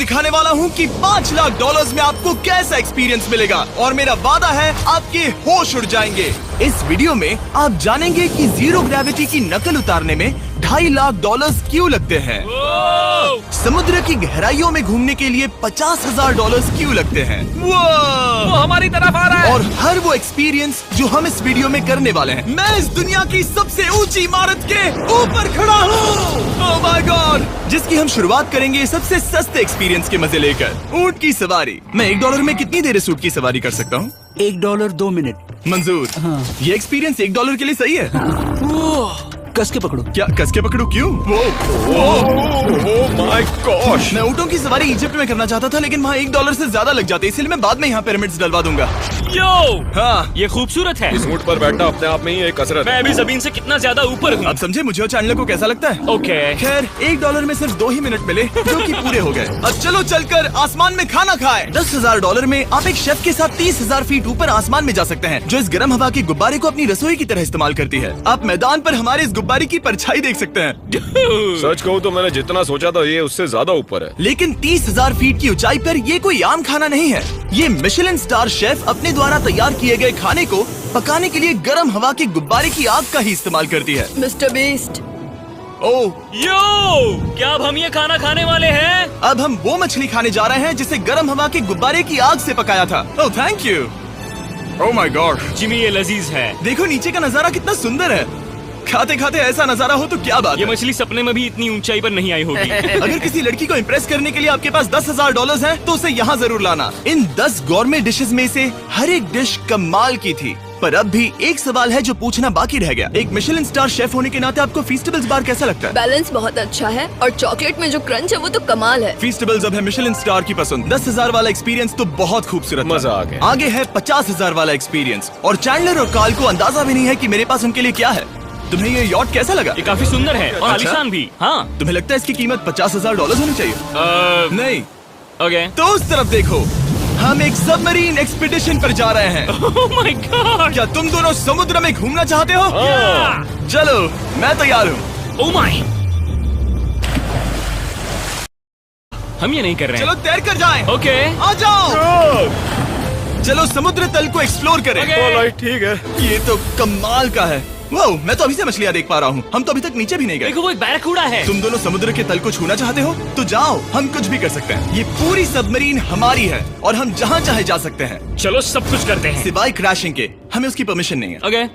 दिखाने वाला हूँ कि $5 लाख में आपको कैसा एक्सपीरियंस मिलेगा और मेरा वादा है आपके होश उड़ जाएंगे। इस वीडियो में आप जानेंगे कि जीरो ग्रेविटी की नकल उतारने में $2.5 लाख क्यों लगते हैं, समुद्र की गहराइयों में घूमने के लिए $50,000 क्यों लगते हैं, वो हमारी तरफ आ रहा है। और हर वो एक्सपीरियंस जो हम इस वीडियो में करने वाले हैं। मैं इस दुनिया की सबसे ऊंची इमारत के ऊपर खड़ा हूँ, ओह माय गॉड, जिसकी हम शुरुआत करेंगे सबसे सस्ते एक्सपीरियंस के मजे लेकर, ऊंट की सवारी। मैं $1 में कितनी देर इस ऊंट की सवारी कर सकता हूँ? $1 2 मिनट मंजूर। हाँ। ये एक्सपीरियंस $1 के लिए सही है। कस के पकड़ो। क्या कस के पकड़ू? क्यों? माय गॉश, मैं ऊँटों की सवारी इजिप्ट में करना चाहता था, लेकिन वहाँ $1 से ज्यादा लग जाते, इसलिए मैं बाद में यहाँ पिरामिड्स डलवा दूंगा। यो, हाँ, ये खूबसूरत है। इस ऊंट पर बैठना अपने आप में ही एक कसरत मैं है। अभी जमीन से कितना ज्यादा ऊपर हूँ। अब समझे मुझे और चैनल को कैसा लगता है। ओके, खैर $1 में सिर्फ 2 ही मिनट मिले, जो कि पूरे हो गए। अब चलो चलकर आसमान में खाना खाए। $10,000 में आप एक शेफ के साथ 30,000 फीट ऊपर आसमान में जा सकते हैं, जो इस गर्म हवा के गुब्बारे को अपनी रसोई की तरह इस्तेमाल करती है। आप मैदान पर हमारे इस गुब्बारे की परछाई देख सकते हैं। सच कहूँ तो मैंने जितना सोचा था ये उससे ज्यादा ऊपर है। लेकिन 30,000 फीट की ऊंचाई पर ये कोई आम खाना नहीं है। ये मिशेलिन स्टार शेफ अपने द्वारा तैयार किए गए खाने को पकाने के लिए गर्म हवा के गुब्बारे की आग का ही इस्तेमाल करती है। मिस्टर बीस्ट, ओह, यो, क्या अब हम ये खाना खाने वाले हैं? अब हम वो मछली खाने जा रहे हैं जिसे गर्म हवा के गुब्बारे की आग से पकाया था। Oh thank you. Oh my God, Jimmy, ये लजीज है। देखो नीचे का नजारा कितना सुंदर है। खाते खाते ऐसा नजारा हो तो क्या बात ये है। मछली सपने में भी इतनी ऊंचाई पर नहीं आई होगी। अगर किसी लड़की को इम्प्रेस करने के लिए आपके पास $10,000 है तो उसे यहाँ जरूर लाना। इन 10 गौरमेट डिशेस में से हर एक डिश कमाल की थी, पर अब भी एक सवाल है जो पूछना बाकी रह गया। एक मिशेलिन स्टार शेफ होने के नाते आपको फीस्टेबल्स बार कैसा लगता है? बैलेंस बहुत अच्छा है और चॉकलेट में जो क्रंच है वो तो कमाल है। फीस्टेबल्स अब है मिशेलिन स्टार की पसंद। 10,000 वाला एक्सपीरियंस तो बहुत खूबसूरत था। मजा आ गया। आगे है 50,000 वाला एक्सपीरियंस, और चैंडलर और कार्ल को अंदाजा भी नहीं है कि मेरे पास उनके लिए क्या है। तुम्हें ये यॉट कैसा लगा? ये काफी सुंदर है और आलीशान भी। हाँ, तुम्हें लगता है इसकी कीमत $50,000 होनी चाहिए? नहीं। ओके। तो उस तरफ देखो, हम एक सबमरीन एक्सपीडिशन पर जा रहे हैं। ओह माय गॉड, क्या तुम दोनों समुद्र में घूमना चाहते हो? चलो, मैं तैयार हूँ। ओह माय, हम ये नहीं कर रहे चलो हैं। तैर कर जाएं। ओके, आ जाओ। चलो समुद्र तल को एक्सप्लोर करें। ओके। ठीक है। ये तो कमाल का है। वाह, मैं तो अभी से मछलियाँ देख पा रहा हूँ। हम तो अभी तक नीचे भी नहीं गए। देखो, वो एक बैरकूडा है। तुम दोनों समुद्र के तल को छूना चाहते हो तो जाओ, हम कुछ भी कर सकते हैं। ये पूरी सबमरीन हमारी है और हम जहाँ चाहे जा सकते हैं, चलो सब कुछ करते हैं। सिवाय क्रैशिंग के। हमें उसकी परमिशन नहीं है। ओके,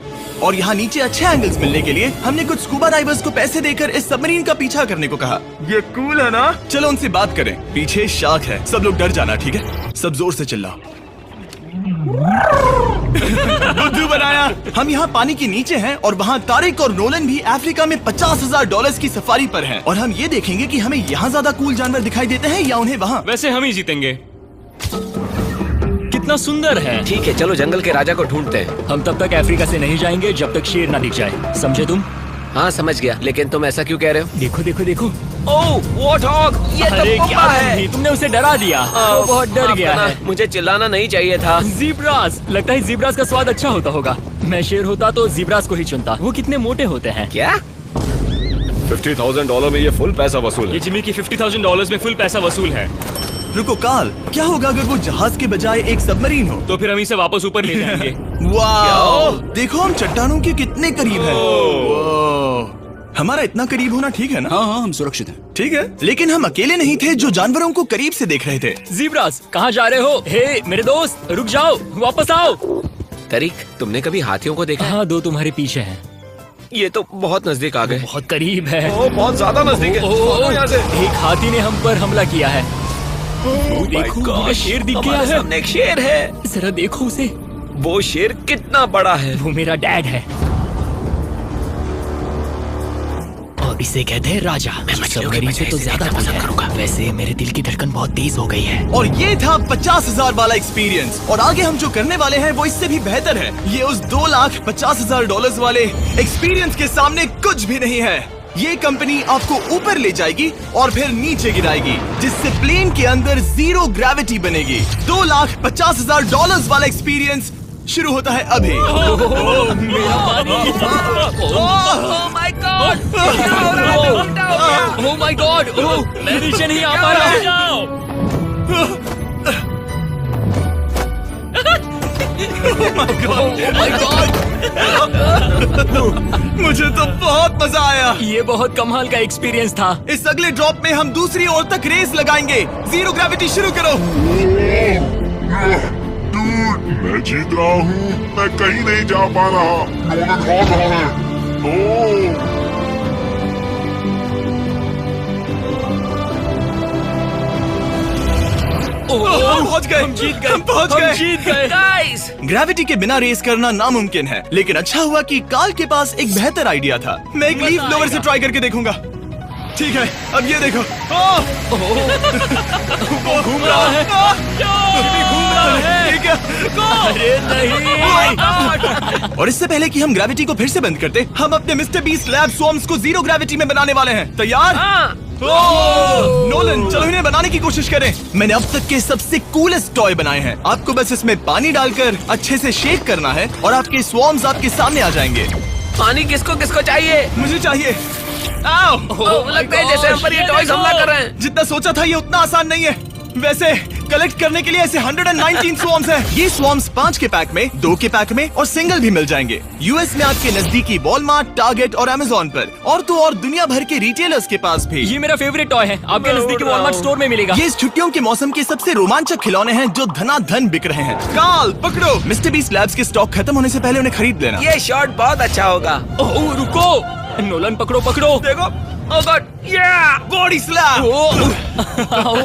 और यहाँ नीचे अच्छे एंगल्स मिलने के लिए हमने कुछ स्कूबा डाइवर्स को पैसे देकर इस सबमरीन का पीछा करने को कहा। ये कूल है ना? चलो उनसे बात करें। पीछे शार्क है, सब लोग डर जाना, ठीक है? सब जोर से चिल्लाओ। बुद्धू बनाया। हम यहाँ पानी के नीचे हैं और वहाँ तारिक और नोलन भी अफ्रीका में $50,000 की सफारी पर हैं, और हम ये देखेंगे कि हमें यहाँ ज्यादा कूल जानवर दिखाई देते हैं या उन्हें वहाँ। वैसे हम ही जीतेंगे। कितना सुंदर है। ठीक है, चलो जंगल के राजा को ढूंढते हैं। हम तब तक अफ्रीका से नहीं जाएंगे जब तक शेर ना दिख जाए, समझे तुम? हाँ समझ गया, लेकिन तुम ऐसा क्यों कह रहे हो? देखो देखो देखो। ओह वॉर्थॉग, ये तो अरे पोपा क्या है। तुमने उसे डरा दिया। वो बहुत डर माफ गया करना, है। मुझे चिल्लाना नहीं चाहिए था। ज़ीब्रास, लगता है ज़ीब्रास का स्वाद अच्छा होता होगा। मैं शेर होता तो ज़ीब्रास को ही चुनता। वो कितने मोटे होते हैं। क्या? $50,000 में ये फुल पैसा वसूल ये है। जिमी की $50,000 में फुल पैसा वसूल है। रुको कार्ल, क्या होगा अगर वो जहाज के बजाय एक सबमरीन हो? तो फिर हम इसे वापस ऊपर ले जाएंगे। वाह, देखो हम चट्टानों के कितने करीब हैं। वाह, हमारा इतना करीब होना ठीक है ना? हाँ हाँ, हम सुरक्षित हैं। ठीक है, लेकिन हम अकेले नहीं थे जो जानवरों को करीब से देख रहे थे। ज़ीब्रास, कहाँ जा रहे हो? हे मेरे दोस्त, रुक जाओ, वापस आओ। तरीक, तुमने कभी हाथियों को देखा है? हाँ, 2 तुम्हारे पीछे हैं। ये तो बहुत नजदीक आ गए। बहुत करीब है। ओह, बहुत ज्यादा नजदीक है। ओह, यहाँ से। एक हाथी ने हम पर हमला किया है। देखो, मुझे शेर दिख गया हमारे है। सामने एक शेर है। जरा देखो उसे। वो शेर कितना बड़ा है। वो मेरा डैड है और इसे कहते हैं राजा। सबमरीन से तो ज्यादा पसंद करूंगा। वैसे मेरे दिल की धड़कन बहुत तेज हो गई है। और ये था 50,000 वाला एक्सपीरियंस, और आगे हम जो करने वाले हैं वो इससे भी बेहतर है। ये उस $2,50,000 वाले एक्सपीरियंस के सामने कुछ भी नहीं है। ये कंपनी आपको ऊपर ले जाएगी और फिर नीचे गिराएगी, जिससे प्लेन के अंदर जीरो ग्रेविटी बनेगी। $2,50,000 वाला एक्सपीरियंस शुरू होता है अभी। ओह माय गॉड, मैं नीचे नहीं आ पा रहा हूँ। मुझे तो बहुत मजा आया। ये बहुत कमाल का एक्सपीरियंस था। इस अगले ड्रॉप में हम दूसरी ओर तक रेस लगाएंगे। जीरो ग्रेविटी शुरू करो। मैं जीत रहा हूँ, मैं कहीं नहीं जा पा रहा। नोलन हार रहा है। हम पहुंच गए, हम जीत गए, हम पहुंच हम गए। जीत गए। गाइस, ग्रेविटी के बिना रेस करना नामुमकिन है, लेकिन अच्छा हुआ कि कार्ल के पास एक बेहतर आइडिया था। मैं एक लीफ ब्लोअर से ट्राई करके देखूंगा। ठीक है, अब ये देखो। वो घूम रहा है। जिमी घूम रहा है। ठीक है। अरे नहीं। और इससे पहले कि हम ग्रेविटी को फिर से बंद करते, हम अपने मिस्टर बीस्ट लैब स्वॉर्म्स को जीरो ग्रेविटी में बनाने वाले हैं। तैयार? नोलन, चलो इन्हें बनाने की कोशिश करें। मैंने अब तक के सबसे कूलेस्ट टॉय बनाए हैं। आपको बस इसमें पानी डालकर अच्छे से शेक करना है और आपके स्वॉर्म्स आपके सामने आ जाएंगे। पानी किसको किसको चाहिए? मुझे चाहिए। लगता है जैसे हम पर ये टॉयज हमला कर रहे हैं। जितना सोचा था ये उतना आसान नहीं है। वैसे कलेक्ट करने के लिए ऐसे 119 स्वॉर्म्स हैं। ये स्वॉर्म्स 5 के पैक में, 2 के पैक में और सिंगल भी मिल जाएंगे। यूएस में आपके नजदीकी वॉलमार्ट, टारगेट और अमेज़न पर, और तो और दुनिया भर के रिटेलर्स के पास भी। ये मेरा फेवरेट टॉय है। आपके नजदीकी वॉलमार्ट स्टोर में मिलेगा। ये इस छुट्टियों के मौसम के सबसे रोमांचक खिलौने हैं जो धनाधन बिक रहे हैं। कार्ल, पकड़ो। मिस्टर बीस्ट लैब्स के स्टॉक खत्म होने से पहले उन्हें खरीद लेना। ये शॉट बहुत अच्छा होगा। ओह रुको, नोलन पकड़ो पकड़ो। देखो, ओह गॉड, बॉडी स्लैम। ओह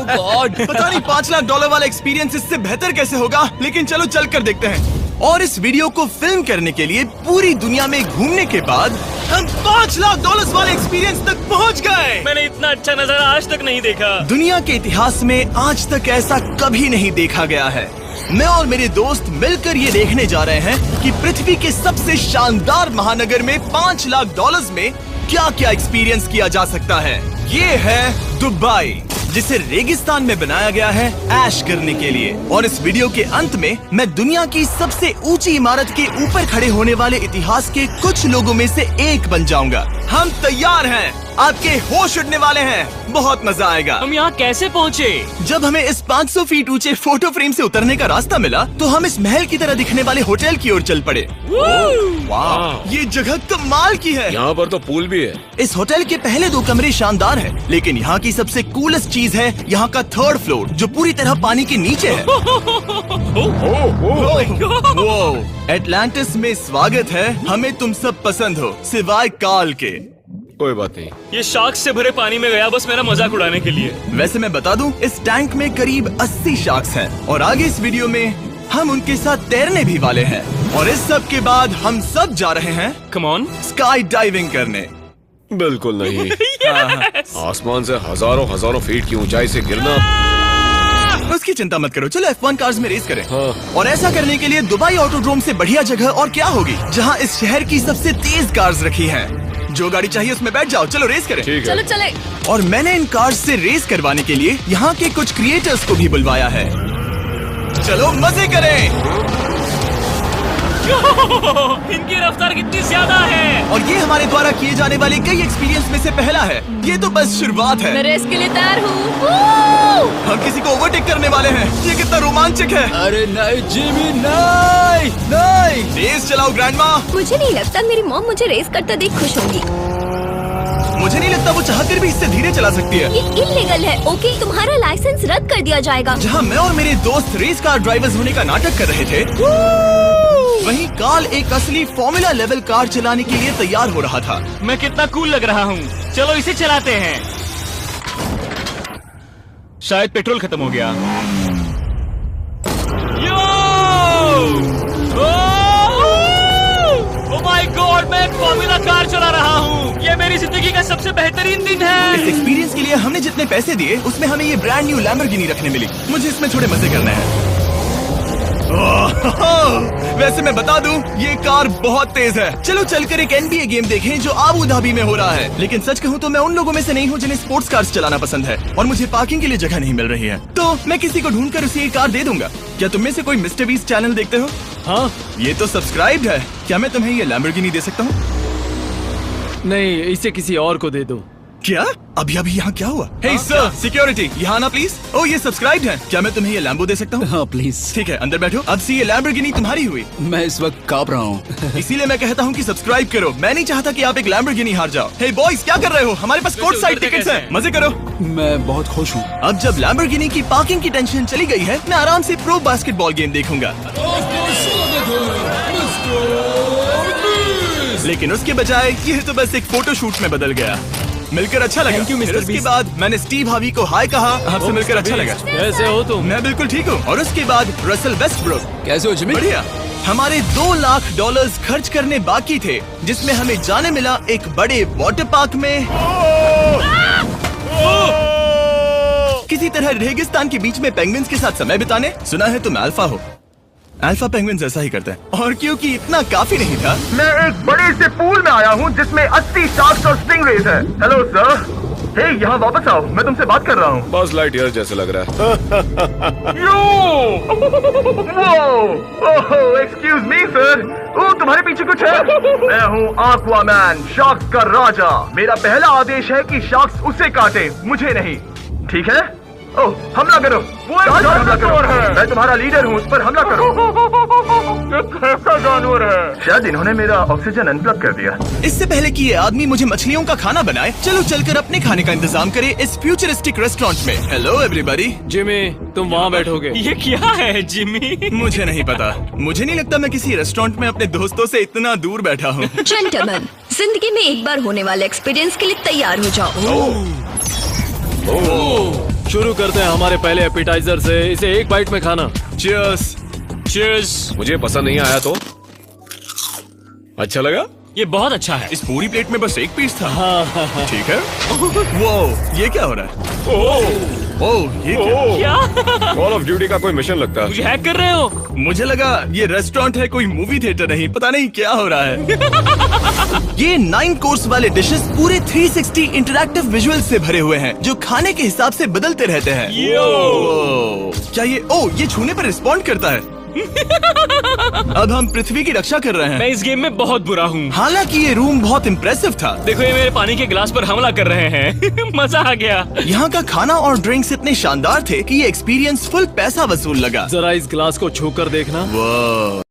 गॉड। पता नहीं $5 लाख वाला एक्सपीरियंस इससे बेहतर कैसे होगा, लेकिन चलो चल कर देखते हैं। और इस वीडियो को फिल्म करने के लिए पूरी दुनिया में घूमने के बाद हम $5 लाख वाले एक्सपीरियंस तक पहुंच गए। मैंने इतना अच्छा नजारा आज तक नहीं देखा। दुनिया के इतिहास में आज तक ऐसा कभी नहीं देखा गया है। मैं और मेरे दोस्त मिलकर ये देखने जा रहे हैं कि पृथ्वी के सबसे शानदार महानगर में $5 लाख में क्या क्या एक्सपीरियंस किया जा सकता है। ये है दुबई, जिसे रेगिस्तान में बनाया गया है ऐश करने के लिए। और इस वीडियो के अंत में मैं दुनिया की सबसे ऊंची इमारत के ऊपर खड़े होने वाले इतिहास के कुछ लोगों में से एक बन जाऊंगा। हम तैयार हैं, आपके होश उड़ने वाले हैं, बहुत मजा आएगा। हम यहाँ कैसे पहुँचे? जब हमें इस 500 फीट ऊंचे फोटो फ्रेम से उतरने का रास्ता मिला तो हम इस महल की तरह दिखने वाले होटल की ओर चल पड़े। वाह, ये जगह कमाल की है। यहाँ पर तो पूल भी है। इस होटल के पहले 2 कमरे शानदार हैं, लेकिन यहाँ की सबसे कूलेस्ट चीज है यहाँ का 3rd फ्लोर, जो पूरी तरह पानी के नीचे है। एटलांटिस में स्वागत है। हमें तुम सब पसंद हो, सिवाय कार्ल के। कोई बात नहीं। ये शार्क से भरे पानी में गया बस मेरा मजाक उड़ाने के लिए। वैसे मैं बता दूं, इस टैंक में करीब 80 शार्क्स हैं और आगे इस वीडियो में हम उनके साथ तैरने भी वाले हैं। और इस सब के बाद हम सब जा रहे हैं कम ऑन। स्काई डाइविंग करने। बिल्कुल नहीं। आसमान से हजारों फीट की ऊंचाई से गिरना। उसकी चिंता मत करो, चलो F1 कार्स में रेस करें। हाँ। और ऐसा करने के लिए दुबई ऑटोड्रोम से बढ़िया जगह और क्या होगी, जहाँ इस शहर की सबसे तेज कार्स रखी हैं। जो गाड़ी चाहिए उसमें बैठ जाओ, चलो रेस करें। ठीक है। चलो चले। और मैंने इन कार्स से रेस करवाने के लिए यहाँ के कुछ क्रिएटर्स को भी बुलवाया है। चलो मजे करें। इनकी रफ्तार कितनी ज्यादा है। और ये हमारे द्वारा किए जाने वाले कई एक्सपीरियंस में से पहला है। ये तो बस शुरुआत मैं है। रेस के लिए तैयार हूँ। हम किसी को ओवरटेक करने वाले हैं। ये कितना रोमांचक है। अरे नहीं जिमी, नहीं नहीं। रेस चलाओ ग्रैंडमा। मुझे नहीं लगता मेरी मॉम मुझे रेस करते देख खुश होंगी। मुझे नहीं लगता वो चाहकर भी इससे धीरे चला सकती है। ये इल्लीगल है। ओके, तुम्हारा लाइसेंस रद्द कर दिया जाएगा। जहाँ मैं और मेरे दोस्त रेस कार ड्राइवर्स होने का नाटक कर रहे थे, वहीं कार्ल एक असली फॉर्मूला लेवल कार चलाने के लिए तैयार हो रहा था। मैं कितना कूल लग रहा हूँ। चलो इसे चलाते हैं। शायद पेट्रोल खत्म हो गया। ओह माय गॉड, मैं एक फॉर्मूला कार चला रहा हूँ। ये मेरी जिंदगी का सबसे बेहतरीन दिन इस है। एक्सपीरियंस के लिए हमने जितने पैसे दिए उसमें हमें ये ब्रांड न्यू लैम्बोर्गिनी रखने मिली। मुझे इसमें थोड़े मजे करने हैं। वैसे मैं बता दूं, ये कार बहुत तेज है। चलो चलकर एक NBA गेम देखें जो आबू धाबी में हो रहा है। लेकिन सच कहूं तो मैं उन लोगों में से नहीं हूं जिन्हें स्पोर्ट्स कार्स चलाना पसंद है और मुझे पार्किंग के लिए जगह नहीं मिल रही है, तो मैं किसी को ढूंढकर उसे ये कार दे दूंगा। क्या तुम में से कोई मिस्टर बीस्ट चैनल देखते हो? हाँ। ये तो सब्सक्राइब्ड है। क्या मैं तुम्हें ये लैम्बोर्गिनी दे सकता हूँ? नहीं, इसे किसी और को दे दो। क्या? अभी यहाँ क्या हुआ? हे सर, सिक्योरिटी, यहाँ आना प्लीज। ओह, ये सब्सक्राइब्ड है। क्या मैं तुम्हें ये लैम्बो दे सकता हूँ? हाँ प्लीज। ठीक है, अंदर बैठो। अब से ये लैम्बोर्गिनी तुम्हारी हुई। मैं इस वक्त कांप रहा हूँ। इसीलिए मैं कहता हूँ कि सब्सक्राइब करो। मैं नहीं चाहता कि आप एक लैम्बोर्गिनी हार जाओ। हे बॉयज, क्या कर रहे हो? हमारे पास कोर्ट साइड टिकट्स हैं। मजे करो। मैं बहुत खुश हूँ। अब जब लैम्बोर्गिनी की पार्किंग की टेंशन चली गई है, मैं आराम से प्रो बास्केटबॉल गेम देखूंगा। लेकिन उसके बजाय ये तो बस एक फोटो शूट में बदल गया। मिलकर अच्छा लगा। फिर उसके बाद मैंने स्टीव हार्वी को हाय कहा। आपसे मिलकर अच्छा लगा। कैसे हो तुम? मैं बिल्कुल ठीक हूँ। और उसके बाद रसल वेस्टब्रुक। कैसे हो जिमी? बढ़िया। हमारे $2 लाख खर्च करने बाकी थे, जिसमें हमें जाने मिला एक बड़े वाटर पार्क में किसी तरह रेगिस्तान के बीच में पेंगुइन्स के साथ समय बिताने। सुना है तुम अल्फा हो। अल्फा पेंगुइन्स ऐसा ही करते हैं। और क्योंकि इतना काफी नहीं था, मैं एक बड़े से पूल में आया हूँ जिसमें 80 शार्क्स और स्टिंगरेज है। Hello sir. हे, यहाँ वापस आओ, मैं तुमसे बात कर रहा हूँ। बस लाइट ईयर जैसे लग रहा है। Excuse me sir. ओ, तुम्हारे पीछे कुछ है? मैं हूँ आक्वामैन, शार्क्स का राजा। मेरा पहला आदेश है कि शार्क्स उसे काटे, मुझे नहीं। ठीक है? ओह, हमला करो। वो हमला करो। मैं तुम्हारा लीडर हूँ, उस पर हमला करो। कैसा जानवर है? शायद इन्होंने मेरा ऑक्सीजन अनप्लग कर दिया। इससे पहले कि ये आदमी मुझे मछलियों का खाना बनाए, चलो चलकर अपने खाने का इंतजाम करें इस फ्यूचरिस्टिक रेस्टोरेंट में। Hello everybody. जिमी, तुम वहाँ बैठोगे? ये क्या है जिमी? मुझे नहीं पता। मुझे नहीं लगता मैं किसी रेस्टोरेंट में अपने दोस्तों से इतना दूर बैठा हूँ। जेंटलमैन, जिंदगी में एक बार होने वाले एक्सपीरियंस के लिए तैयार हो जाओ। शुरू करते हैं हमारे पहले एपिटाइजर से। इसे एक बाइट में खाना। Cheers। Cheers। मुझे पसंद नहीं आया तो अच्छा लगा। ये बहुत अच्छा है। इस पूरी प्लेट में बस एक पीस था। हाँ। ठीक है। वो ये क्या हो रहा है? ओह, ये क्या? कॉल ऑफ ड्यूटी का कोई मिशन लगता है। मुझे हैक कर रहे हो? मुझे लगा ये रेस्टोरेंट है, कोई मूवी थिएटर नहीं। पता नहीं क्या हो रहा है। ये 9 कोर्स वाले डिशेस पूरे 360 इंटरैक्टिव विजुअल से भरे हुए हैं, जो खाने के हिसाब से बदलते रहते हैं। क्या ये छूने पर रिस्पॉन्ड करता है? अब हम पृथ्वी की रक्षा कर रहे हैं। मैं इस गेम में बहुत बुरा हूँ। हालांकि ये रूम बहुत इम्प्रेसिव था। देखो, ये मेरे पानी के गिलास पर हमला कर रहे हैं। मजा आ गया। यहाँ का खाना और ड्रिंक्स इतने शानदार थे कि ये एक्सपीरियंस फुल पैसा वसूल लगा। जरा इस गिलास को छूकर देखना। वाह।